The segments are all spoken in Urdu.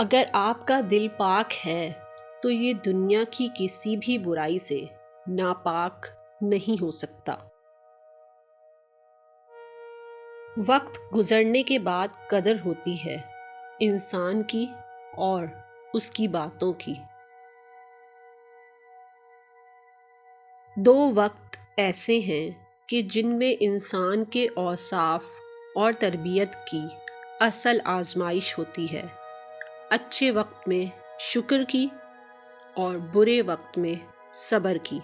اگر آپ کا دل پاک ہے تو یہ دنیا کی کسی بھی برائی سے ناپاک نہیں ہو سکتا۔ وقت گزرنے کے بعد قدر ہوتی ہے انسان کی اور اس کی باتوں کی۔ دو وقت ایسے ہیں کہ جن میں انسان کے اوصاف اور تربیت کی اصل آزمائش ہوتی ہے، اچھے وقت میں شکر کی اور برے وقت میں صبر کی۔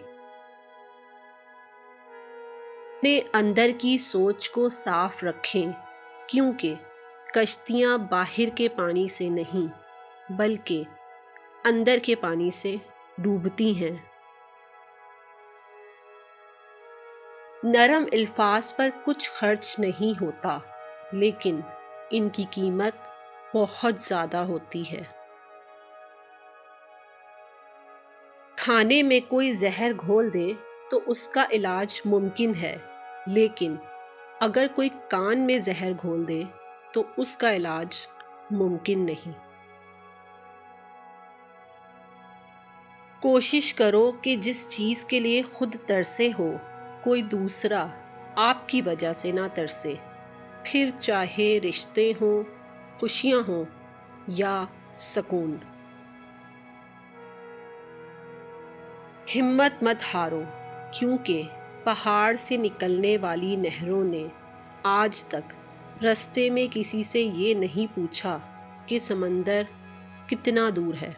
اپنے اندر کی سوچ کو صاف رکھیں، کیونکہ کشتیاں باہر کے پانی سے نہیں بلکہ اندر کے پانی سے ڈوبتی ہیں۔ نرم الفاظ پر کچھ خرچ نہیں ہوتا، لیکن ان کی قیمت بہت زیادہ ہوتی ہے۔ کھانے میں کوئی زہر گھول دے تو اس کا علاج ممکن ہے، لیکن اگر کوئی کان میں زہر گھول دے تو اس کا علاج ممکن نہیں۔ کوشش کرو کہ جس چیز کے لیے خود ترسے ہو کوئی دوسرا آپ کی وجہ سے نہ ترسے، پھر چاہے رشتے ہوں، خوشیاں ہوں یا سکون۔ ہمت مت ہارو، کیونکہ پہاڑ سے نکلنے والی نہروں نے آج تک رستے میں کسی سے یہ نہیں پوچھا کہ سمندر کتنا دور ہے۔